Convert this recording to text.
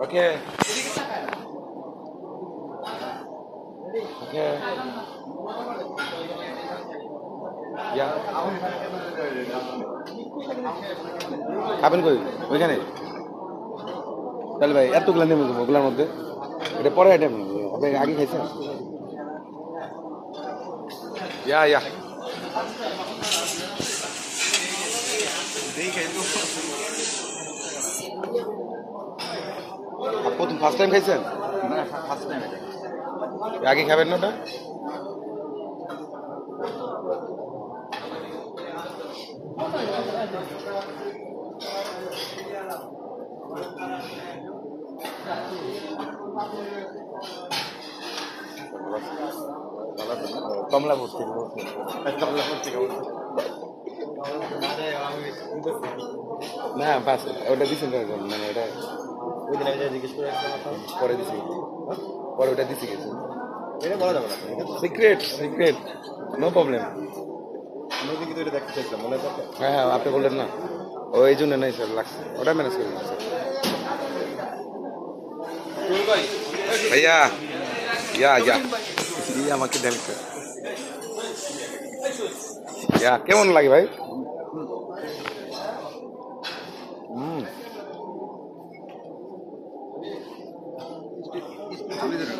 ওকে ওকে খাবেন কই ওইখানে? তাহলে ভাই এতগুলা নেমে যাবো ওগুলার মধ্যে, এটা পরে আইটেম আপনি আগে খাইছেন? ইয়া ইয়া প্রথম ফার্স্ট টাইম খাইছেন? আগে খাবেন না ওটা? কমলাপুর থেকে না বাস ওটা দিচ্ছেন মানে ওটা জিজ্ঞেস করে পরে দিচ্ছি, পরে ওটা দিচ্ছি গেছি সিক্রেট সিক্রেট নো প্রবলেম। হ্যাঁ হ্যাঁ আপনি বললেন না, ওই জন্য নাই স্যার লাগছে, ওটা ম্যানেজ করে না স্যার। ভাইয়া ইয়া ইয়া আমাকে দেন ইয়া কেমন লাগে ভাই?